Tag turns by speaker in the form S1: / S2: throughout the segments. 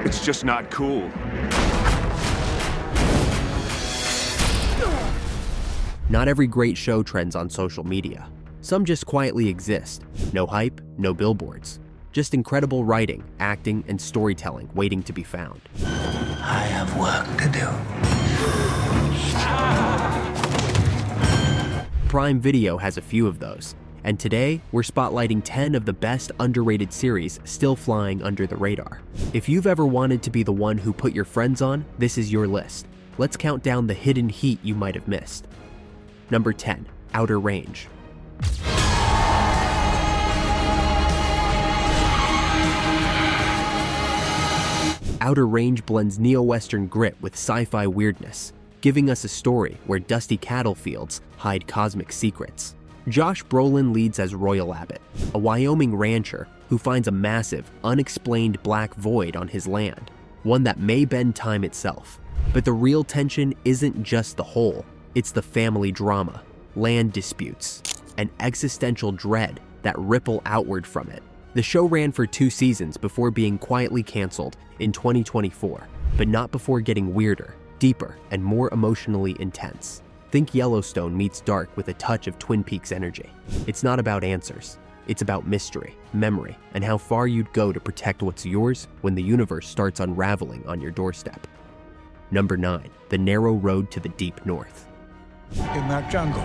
S1: It's just not cool.
S2: Not every great show trends on social media. Some just quietly exist. No hype, no billboards. Just incredible writing, acting, and storytelling waiting to be found.
S3: I have work to do.
S2: Prime Video has a few of those, and today we're spotlighting 10 of the best underrated series still flying under the radar. If you've ever wanted to be the one who put your friends on, this is your list. Let's count down the hidden heat you might have missed. Number 10, Outer Range. Outer Range blends neo-Western grit with sci-fi weirdness, giving us a story where dusty cattle fields hide cosmic secrets. Josh Brolin leads as Royal Abbott, a Wyoming rancher who finds a massive, unexplained black void on his land, one that may bend time itself. But the real tension isn't just the hole, it's the family drama, land disputes, and existential dread that ripple outward from it. The show ran for 2 seasons before being quietly canceled in 2024, but not before getting weirder, deeper, and more emotionally intense. Think Yellowstone meets Dark with a touch of Twin Peaks energy. It's not about answers. It's about mystery, memory, and how far you'd go to protect what's yours when the universe starts unraveling on your doorstep. Number 9, The Narrow Road to the Deep North.
S3: In that jungle.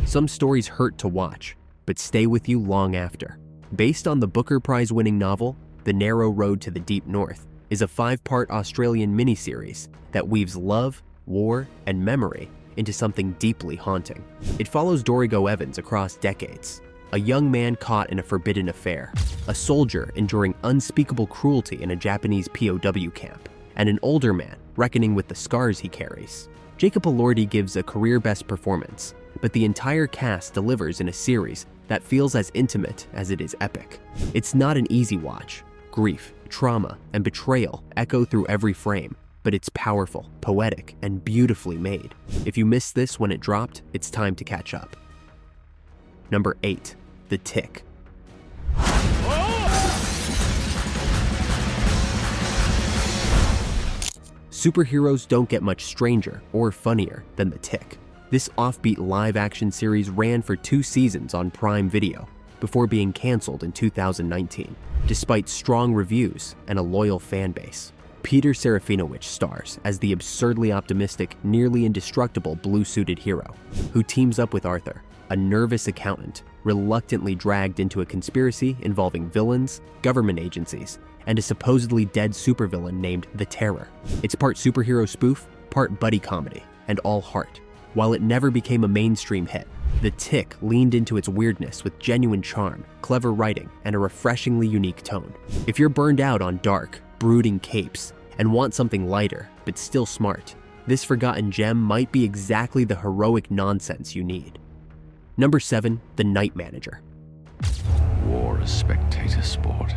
S2: Some stories hurt to watch, but stay with you long after. Based on the Booker Prize-winning novel, The Narrow Road to the Deep North is a 5-part Australian miniseries that weaves love, war, and memory into something deeply haunting. It follows Dorigo Evans across decades, a young man caught in a forbidden affair, a soldier enduring unspeakable cruelty in a Japanese POW camp, and an older man reckoning with the scars he carries. Jacob Elordi gives a career-best performance, but the entire cast delivers in a series that feels as intimate as it is epic. It's not an easy watch. Grief, trauma, and betrayal echo through every frame, but it's powerful, poetic, and beautifully made. If you missed this when it dropped, it's time to catch up. Number 8, The Tick. Superheroes don't get much stranger or funnier than The Tick. This offbeat live-action series ran for 2 seasons on Prime Video before being canceled in 2019, despite strong reviews and a loyal fan base. Peter Serafinowicz stars as the absurdly optimistic, nearly indestructible blue-suited hero who teams up with Arthur, a nervous accountant reluctantly dragged into a conspiracy involving villains, government agencies, and a supposedly dead supervillain named The Terror. It's part superhero spoof, part buddy comedy, and all heart. While it never became a mainstream hit, The Tick leaned into its weirdness with genuine charm, clever writing, and a refreshingly unique tone. If you're burned out on dark, brooding capes and want something lighter, but still smart, this forgotten gem might be exactly the heroic nonsense you need. Number 7, The Night Manager.
S4: War is spectator sport.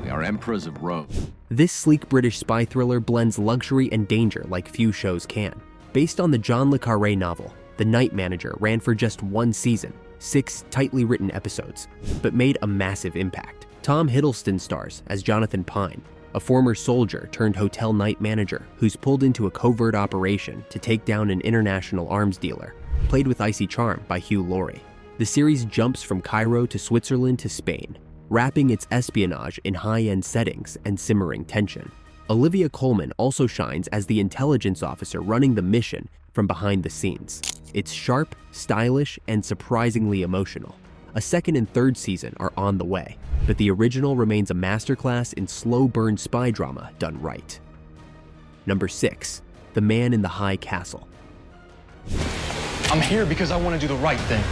S4: We are emperors of Rome.
S2: This sleek British spy thriller blends luxury and danger like few shows can. Based on the John le Carré novel, The Night Manager ran for just 1 season, 6 tightly written episodes, but made a massive impact. Tom Hiddleston stars as Jonathan Pine, a former soldier turned hotel night manager who's pulled into a covert operation to take down an international arms dealer, played with icy charm by Hugh Laurie. The series jumps from Cairo to Switzerland to Spain, wrapping its espionage in high-end settings and simmering tension. Olivia Colman also shines as the intelligence officer running the mission from behind the scenes. It's sharp, stylish, and surprisingly emotional. A 2nd and 3rd season are on the way, but the original remains a masterclass in slow-burn spy drama done right. Number 6, The Man in the High Castle.
S5: I'm here because I want to do the right thing.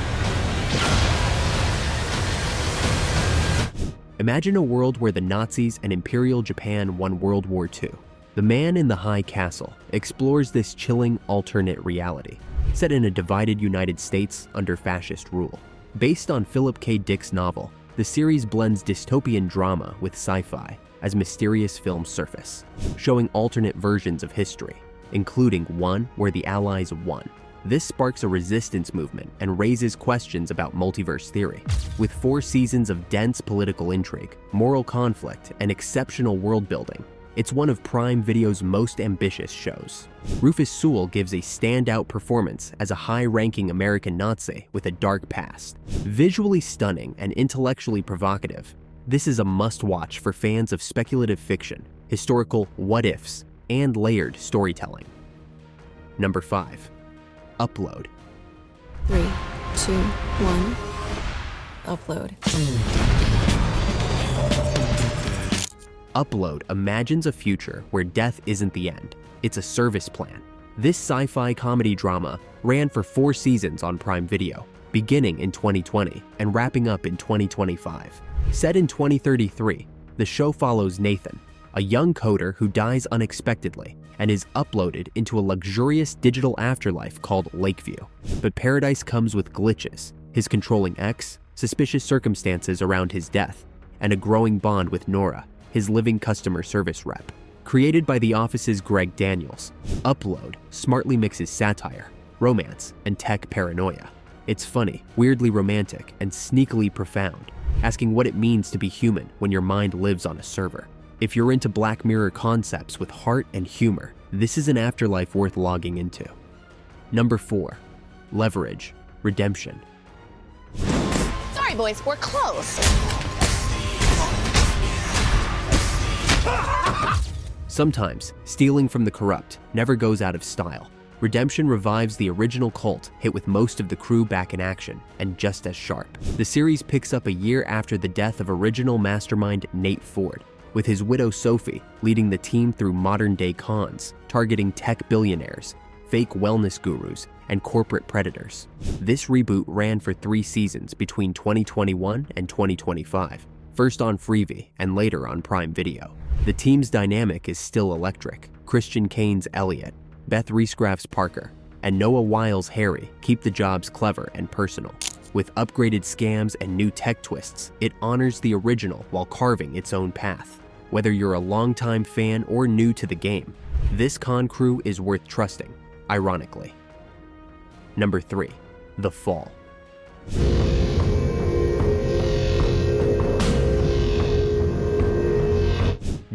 S2: Imagine a world where the Nazis and Imperial Japan won World War II. The Man in the High Castle explores this chilling alternate reality, set in a divided United States under fascist rule. Based on Philip K. Dick's novel, the series blends dystopian drama with sci-fi as mysterious films surface, showing alternate versions of history, including one where the Allies won. This sparks a resistance movement and raises questions about multiverse theory. With 4 seasons of dense political intrigue, moral conflict, and exceptional world building, it's one of Prime Video's most ambitious shows. Rufus Sewell gives a standout performance as a high-ranking American Nazi with a dark past. Visually stunning and intellectually provocative, this is a must-watch for fans of speculative fiction, historical what-ifs, and layered storytelling. Number 5. Upload.
S1: 3, 2, 1. Upload.
S2: Upload imagines a future where death isn't the end, it's a service plan. This sci-fi comedy drama ran for 4 seasons on Prime Video, beginning in 2020 and wrapping up in 2025. Set in 2033, the show follows Nathan, a young coder who dies unexpectedly and is uploaded into a luxurious digital afterlife called Lakeview. But paradise comes with glitches, his controlling ex, suspicious circumstances around his death, and a growing bond with Nora, his living customer service rep. Created by The Office's Greg Daniels, Upload smartly mixes satire, romance, and tech paranoia. It's funny, weirdly romantic, and sneakily profound, asking what it means to be human when your mind lives on a server. If you're into Black Mirror concepts with heart and humor, this is an afterlife worth logging into. Number 4. Leverage. Redemption.
S6: Sorry, boys, we're close.
S2: Sometimes, stealing from the corrupt never goes out of style. Redemption revives the original cult, hit with most of the crew back in action, and just as sharp. The series picks up a year after the death of original mastermind Nate Ford, with his widow Sophie leading the team through modern-day cons, targeting tech billionaires, fake wellness gurus, and corporate predators. This reboot ran for 3 seasons between 2021 and 2025, first on Freevee and later on Prime Video. The team's dynamic is still electric. Christian Kane's Elliot, Beth Reescraft's Parker, and Noah Wile's Harry keep the jobs clever and personal. With upgraded scams and new tech twists, it honors the original while carving its own path. Whether you're a longtime fan or new to the game, this con crew is worth trusting, ironically. Number 3. The Fall.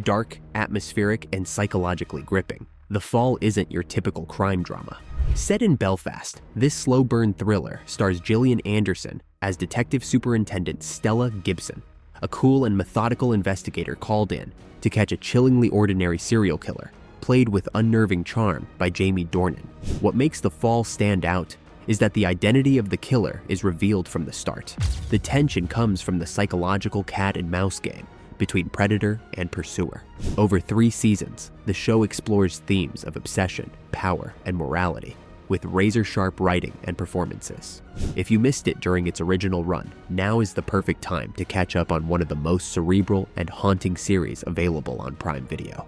S2: Dark, atmospheric, and psychologically gripping, The Fall isn't your typical crime drama. Set in Belfast, this slow-burn thriller stars Gillian Anderson as Detective Superintendent Stella Gibson, a cool and methodical investigator called in to catch a chillingly ordinary serial killer, played with unnerving charm by Jamie Dornan. What makes The Fall stand out is that the identity of the killer is revealed from the start. The tension comes from the psychological cat and mouse game between predator and pursuer. Over 3 seasons, the show explores themes of obsession, power, and morality, with razor-sharp writing and performances. If you missed it during its original run, now is the perfect time to catch up on one of the most cerebral and haunting series available on Prime Video.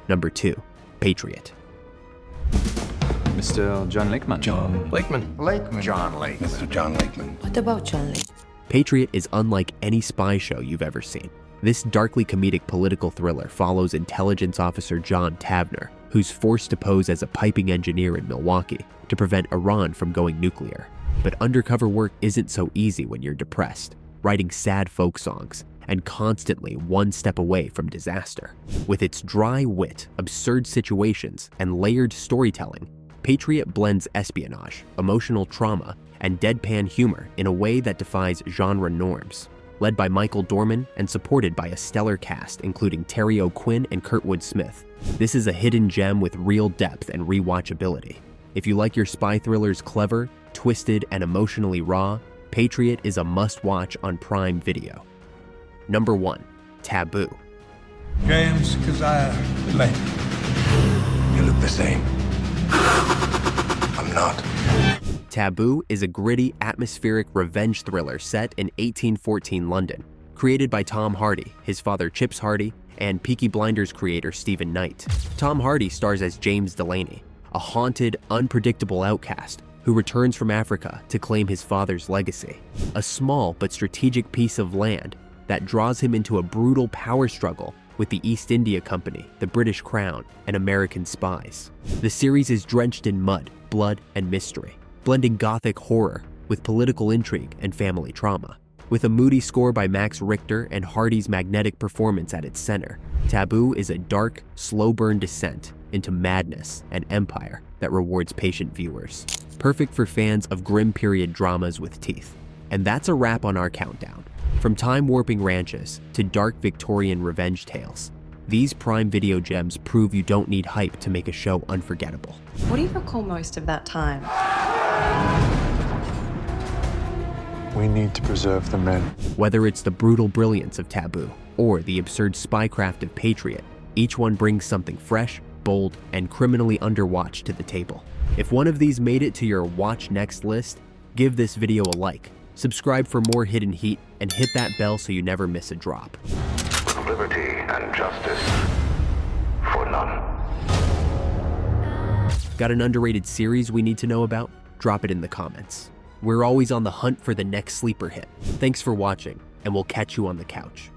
S2: Number 2. Patriot.
S7: Mr. John Lakeman.
S3: John
S4: Lakeman.
S3: John Lakeman. Mr. John Lakeman.
S1: What about John Lee?
S2: Patriot is unlike any spy show you've ever seen. This darkly comedic political thriller follows intelligence officer John Tavner, who's forced to pose as a piping engineer in Milwaukee to prevent Iran from going nuclear. But undercover work isn't so easy when you're depressed, writing sad folk songs, and constantly one step away from disaster. With its dry wit, absurd situations, and layered storytelling, Patriot blends espionage, emotional trauma, and deadpan humor in a way that defies genre norms. Led by Michael Dorman and supported by a stellar cast including Terry O'Quinn and Kurtwood Smith, this is a hidden gem with real depth and rewatchability. If you like your spy thrillers clever, twisted, and emotionally raw, Patriot is a must-watch on Prime Video. Number 1. Taboo.
S3: James Keziah Lane.
S8: You look the same. I'm not.
S2: Taboo is a gritty, atmospheric revenge thriller set in 1814 London, created by Tom Hardy, his father Chips Hardy, and Peaky Blinders creator Stephen Knight. Tom Hardy stars as James Delaney, a haunted, unpredictable outcast who returns from Africa to claim his father's legacy, a small but strategic piece of land that draws him into a brutal power struggle with the East India Company, the British Crown, and American spies. The series is drenched in mud, blood, and mystery, blending gothic horror with political intrigue and family trauma. With a moody score by Max Richter and Hardy's magnetic performance at its center, Taboo is a dark, slow-burn descent into madness and empire that rewards patient viewers. Perfect for fans of grim period dramas with teeth. And that's a wrap on our countdown. From time-warping ranches to dark Victorian revenge tales, these Prime Video gems prove you don't need hype to make a show unforgettable.
S7: What do you recall most of that time?
S8: We need to preserve the men.
S2: Whether it's the brutal brilliance of Taboo or the absurd spycraft of Patriot, each one brings something fresh, bold, and criminally underwatched to the table. If one of these made it to your watch next list, give this video a like, subscribe for more hidden heat, and hit that bell so you never miss a drop.
S9: Liberty and justice for none.
S2: Got an underrated series we need to know about? Drop it in the comments. We're always on the hunt for the next sleeper hit. Thanks for watching, and we'll catch you on the couch.